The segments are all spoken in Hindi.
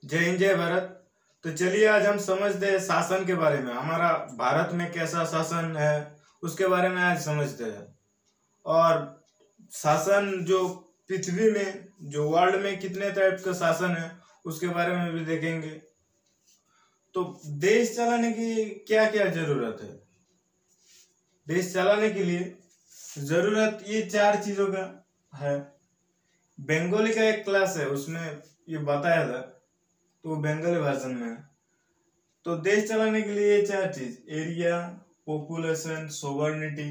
जय हिंद जय भारत। तो चलिए आज हम समझते हैं शासन के बारे में। हमारा भारत में कैसा शासन है उसके बारे में आज समझते हैं। और शासन जो पृथ्वी में जो वर्ल्ड में कितने टाइप का शासन है उसके बारे में भी देखेंगे। तो देश चलाने की क्या क्या जरूरत है। देश चलाने के लिए जरूरत ये 4 चीजों का है। बंगाली का एक क्लास है उसमें ये बताया था, तो वो बंगाली भाषण में है। तो देश चलाने के लिए ये 4 चीज, area, population, sovereignty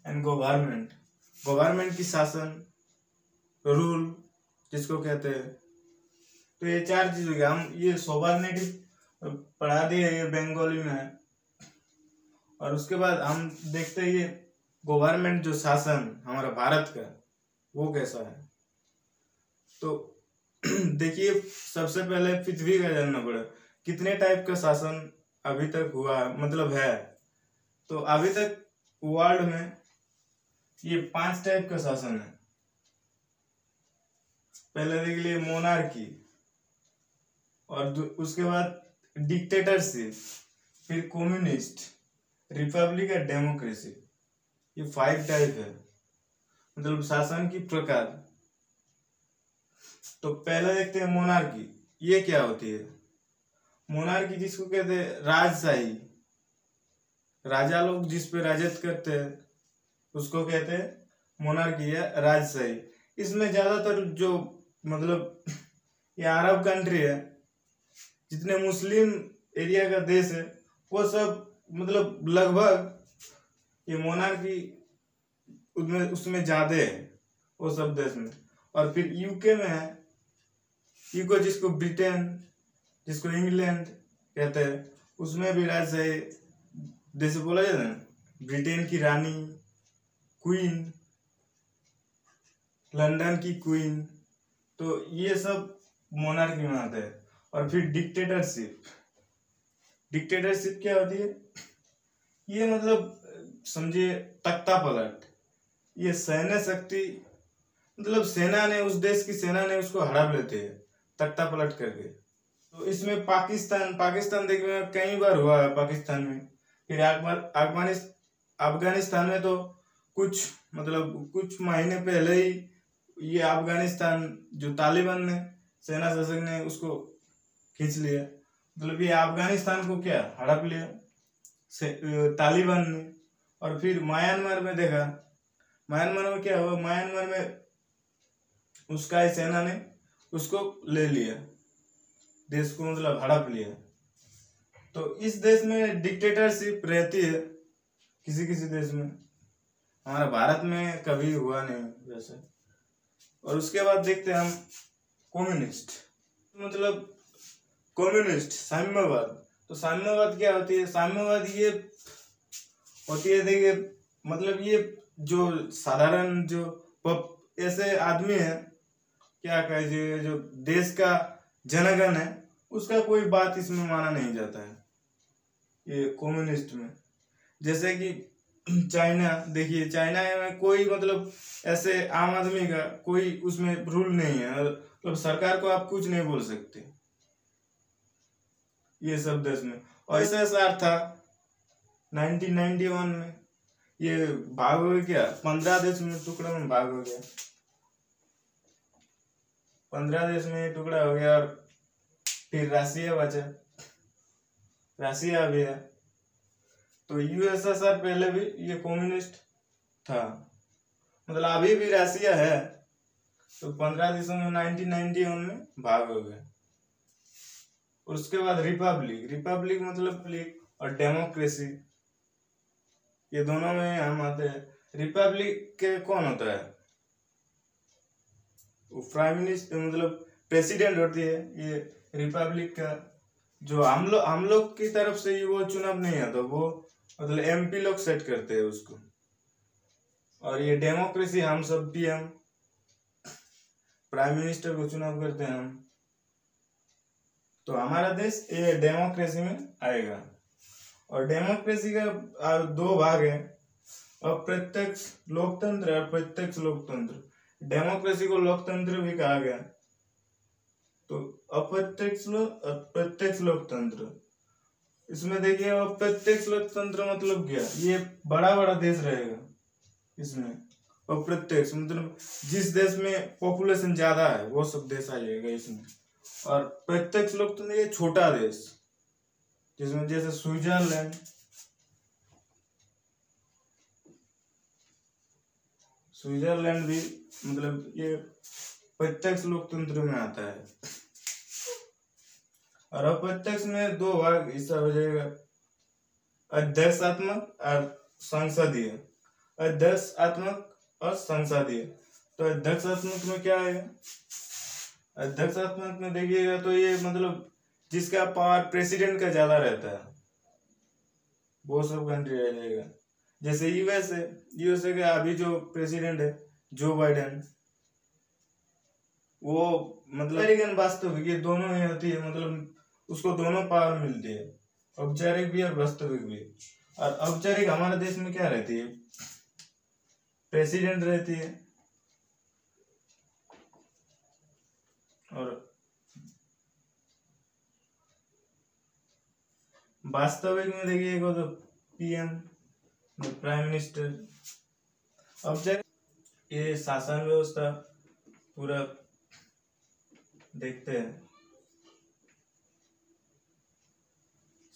and government. Government की शासन, रूल जिसको कहते हैं। तो ये 4 चीज हो गया। हम ये सोवर्निटी पढ़ा दिए, ये बंगाली में है। और उसके बाद हम देखते हैं ये गवर्नमेंट जो शासन हमारा भारत का वो कैसा है। तो देखिए सबसे पहले पृथ्वी का जानना पड़ा कितने टाइप का शासन अभी तक हुआ मतलब है। तो अभी तक वर्ल्ड में ये 5 टाइप का शासन है। पहले देख लिए मोनार्की, और उसके बाद डिक्टेटरशिप, फिर कम्युनिस्ट, रिपब्लिक और डेमोक्रेसी। ये 5 टाइप है मतलब शासन की प्रकार। तो पहले देखते हैं मोनार्की। ये क्या होती है। मोनार्की जिसको कहते हैं राजशाही, राजा लोग जिस पे राजत्व करते हैं उसको कहते हैं मोनार्की या राजशाही। इसमें ज्यादातर जो मतलब ये अरब कंट्री है, जितने मुस्लिम एरिया का देश है वो सब मतलब लगभग ये मोनार्की उसमें ज्यादा है वो सब देश में। और फिर यूके में है, यूके जिसको ब्रिटेन, जिसको इंग्लैंड कहते हैं, उसमें भी राजशाही जैसे बोला जाता है ब्रिटेन की रानी, क्वीन, लंदन की क्वीन। तो ये सब मोनार्की में आता है। और फिर डिक्टेटरशिप। डिक्टेटरशिप क्या होती है। ये मतलब समझिए तख्ता पलट। ये सैन्य शक्ति मतलब सेना ने, उस देश की सेना ने उसको हड़प लेते हैं तख्ता पलट करके। तो इसमें पाकिस्तान देखिए कई बार हुआ है पाकिस्तान में। फिर अफगानिस्तान में तो कुछ महीने पहले ही ये अफगानिस्तान जो तालिबान ने, सेना शासक ने उसको खींच लिया। मतलब ये अफगानिस्तान को क्या हड़प लिया तालिबान ने। और फिर म्यांमार में देखा, म्यांमार में क्या हुआ, म्यांमार में उसका सेना ने उसको ले लिया, देश को मतलब हड़प लिया। तो इस देश में डिक्टेटरशिप रहती है किसी किसी देश में। हमारा भारत में कभी हुआ नहीं वैसे। और उसके बाद देखते हैं हम कम्युनिस्ट। मतलब कम्युनिस्ट साम्यवाद। तो साम्यवाद क्या होती है। साम्यवाद ये होती है, देखिए मतलब ये जो साधारण जो ऐसे आदमी है, क्या कहे, जो देश का जनगण है उसका कोई बात इसमें माना नहीं जाता है ये कम्युनिस्ट में। जैसे कि चाइना, देखिए चाइना में कोई मतलब ऐसे आम आदमी का कोई उसमें रूल नहीं है, मतलब सरकार को आप कुछ नहीं बोल सकते ये सब देश में। और ऐसा था 1991 में ये भाग हो गया, 15 देश में टुकड़ा में भाग हो गया, 15 देश में टुकड़ा हो गया। और फिर रसिया बचा, रसिया भी है। तो यूएसएसआर पहले भी ये कम्युनिस्ट था, मतलब अभी भी रसिया है। तो 15 देशों में 1991 में भाग हो गए। उसके बाद रिपब्लिक मतलब और डेमोक्रेसी, ये दोनों में हम आते हैं। रिपब्लिक के कौन होता है, वो प्राइम मिनिस्टर मतलब प्रेसिडेंट होती है। ये रिपब्लिक का जो हम लोग की तरफ से ये वो चुनाव नहीं आता, वो मतलब एमपी लोग सेट करते हैं उसको। और ये डेमोक्रेसी हम सब पीएम प्राइम मिनिस्टर को चुनाव करते हैं हम। तो हमारा देश ये डेमोक्रेसी में आएगा। और डेमोक्रेसी का 2 भाग है, अप्रत्यक्ष लोकतंत्र और प्रत्यक्ष लोकतंत्र। डेमोक्रेसी को लोकतंत्र भी कहा गया। तो अप्रत्यक्ष लोकतंत्र, इसमें देखिए अप्रत्यक्ष लोकतंत्र मतलब क्या, ये बड़ा बड़ा देश रहेगा इसमें। अप्रत्यक्ष मतलब जिस देश में पॉपुलेशन ज्यादा है वो सब देश आ जाएगा इसमें। और प्रत्यक्ष लोकतंत्र ये छोटा देश, जिसमें जैसे स्विट्जरलैंड, भी मतलब ये प्रत्यक्ष लोकतंत्र में आता है। और अप्रत्यक्ष में दो भाग हिस्सा हो जाएगा, अध्यक्षात्मक और संसदीय। अध्यक्षात्मक और संसदीय। तो अध्यक्षात्मक में क्या है, अध्यक्षात्मक में देखिएगा तो ये मतलब जिसका पावर प्रेसिडेंट का ज्यादा रहता है वो सब कंट्री रह जाएगा। जैसे यूएसए का अभी जो प्रेसिडेंट है जो बाइडेन, वो मतलब अमेरिकन वास्तविक, ये दोनों ही होती है, मतलब उसको दोनों पावर मिलती है, औपचारिक भी और वास्तविक भी। और औपचारिक हमारे देश में क्या रहती है, प्रेसिडेंट रहती है। और वास्तविक में देखिएगा तो पीएम, प्राइम मिनिस्टर। औपचारिक ये शासन व्यवस्था पूरा देखते हैं,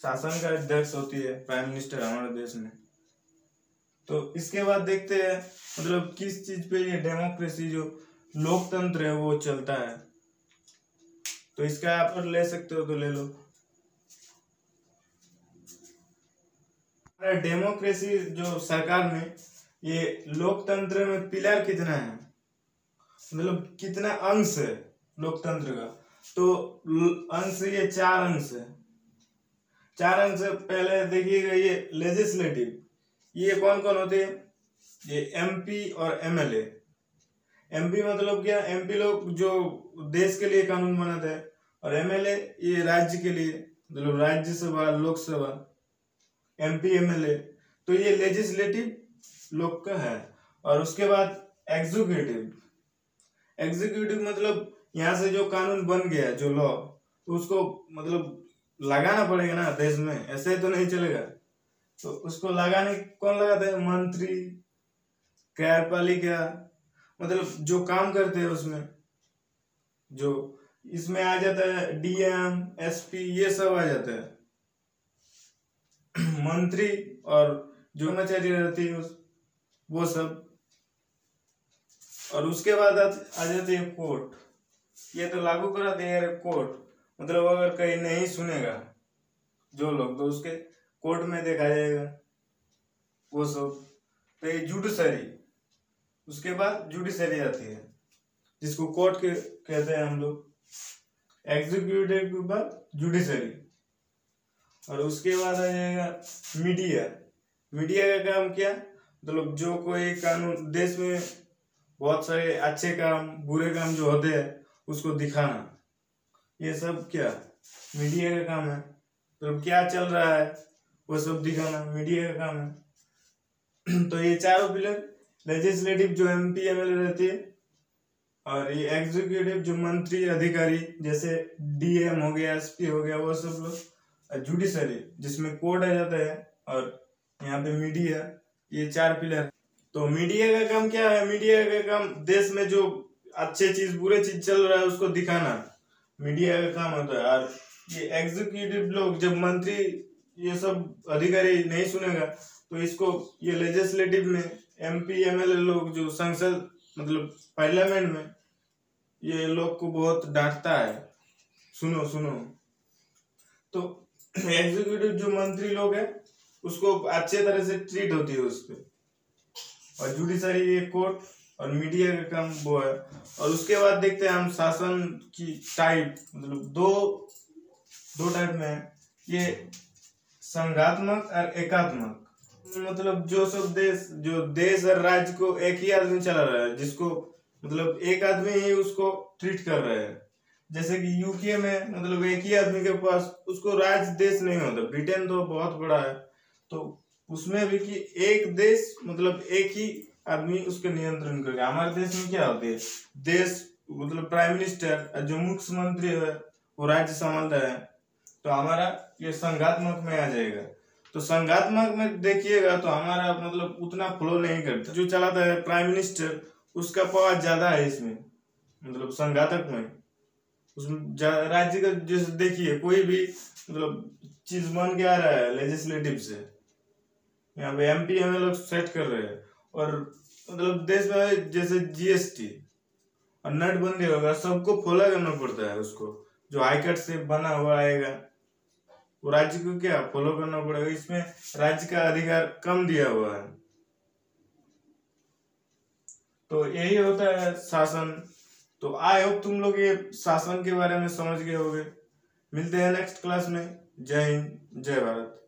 शासन का अध्यक्ष होती है प्राइम मिनिस्टर हमारे देश में। तो इसके बाद देखते हैं मतलब किस चीज पे ये डेमोक्रेसी जो लोकतंत्र है वो चलता है। तो इसका आप ले सकते हो तो ले लो। डेमोक्रेसी जो सरकार में, ये लोकतंत्र में पिलर कितना है, मतलब कितना अंश है लोकतंत्र का। तो अंश ये 4 अंश है। 4 अंश पहले देखिएगा, ये लेजिस्लेटिव, ये कौन कौन होते हैं, ये एमपी और एमएलए। एमपी मतलब क्या, एमपी लोग जो देश के लिए कानून बनाते हैं, और एमएलए ये राज्य के लिए, मतलब राज्यसभा लोकसभा, एमपी एमएलए। तो ये लेजिस्लेटिव लोग का है। और उसके बाद एग्जीक्यूटिव मतलब यहाँ से जो कानून बन गया, जो लॉ, तो उसको मतलब लगाना पड़ेगा ना देश में, ऐसे तो नहीं चलेगा। तो उसको लगाने कौन लगाता है, मंत्री, कार्यपालिका, मतलब जो काम करते हैं उसमें, जो इसमें आ जाता है डीएम, एसपी, ये सब आ जाता है। मंत्री और जो कर्मचारी रहती है वो सब। और उसके बाद आ जाती है कोर्ट। ये तो लागू करा दिया कोर्ट, मतलब अगर कहीं नहीं सुनेगा जो लोग, तो उसके कोर्ट में देखा जाएगा वो सब। तो ये जुडिशरी, उसके बाद जुडिशरी आती है जिसको कोर्ट के कहते हैं हम लोग। एग्जीक्यूटिव के बाद जुडिशरी। और उसके बाद आ जाएगा मीडिया। मीडिया का काम क्या, मतलब जो कोई कानून, देश में बहुत सारे अच्छे काम, बुरे काम जो होते हैं उसको दिखाना, ये सब क्या मीडिया का काम है। तो क्या चल रहा है वो सब दिखाना मीडिया का काम है। तो ये चारों पिलर, लेजिस्लेटिव जो एमपी एमएलए रहती है, और ये एग्जीक्यूटिव जो मंत्री अधिकारी जैसे डीएम हो गया, एसपी हो गया, वो सब लोग, जुडिशरी जिसमें कोर्ट आ जाता है, और यहाँ पे मीडिया, ये 4 पिलर। तो मीडिया का काम क्या है, मीडिया का काम देश में जो अच्छे चीज बुरे चीज चल रहा है उसको दिखाना मीडिया का काम होता है। और ये एग्जीक्यूटिव लोग, जब मंत्री ये सब अधिकारी नहीं सुनेगा तो इसको, ये लेजिस्लेटिव में एमपी एमएलए लोग जो संसद मतलब पार्लियामेंट में, ये लोग को बहुत डांटता है, सुनो सुनो। तो एग्जीक्यूटिव जो मंत्री लोग है उसको अच्छे तरह से ट्रीट होती है उस पर। और जुडिशरी ये कोर्ट, और मीडिया का काम वो है। और उसके बाद देखते हैं हम शासन की टाइप, मतलब दो टाइप में है, ये संघात्मक और एकात्मक। मतलब जो सब देश और राज्य को एक ही आदमी चला रहा है, जिसको मतलब एक आदमी ही उसको ट्रीट कर रहा है। जैसे कि यूके में मतलब एक ही आदमी के पास, उसको राज्य देश नहीं होता। ब्रिटेन तो बहुत बड़ा है, तो उसमें भी कि एक देश मतलब एक ही आदमी उसके नियंत्रण करेगा। हमारे देश में क्या होती है, देश मतलब प्राइम मिनिस्टर, जो मुख्यमंत्री है वो राज्य संभालता है, तो हमारा ये संघात्मक में आ जाएगा। तो संघात्मक में देखिएगा तो हमारा मतलब उतना फ्लो नहीं करता, जो चलाता है प्राइम मिनिस्टर उसका पावर ज्यादा है इसमें, मतलब संघातक में। उसमें राज्य का जैसे देखिए कोई भी मतलब चीज बन के आ रहा है लेजिस्लेटिव से, यहाँ पे एमपी हमें लोग सेट कर रहे हैं, और मतलब देश में जैसे जीएसटी और नोटबंदी होगा, सबको फॉलो करना पड़ता है उसको, जो हाईकट से बना हुआ आएगा वो राज्य को क्या फॉलो करना पड़ेगा, इसमें राज्य का अधिकार कम दिया हुआ है। तो यही होता है शासन। तो आई होप तुम लोग ये शासन के बारे में समझ गए होगे। मिलते हैं नेक्स्ट क्लास में। जय हिंद, जय भारत।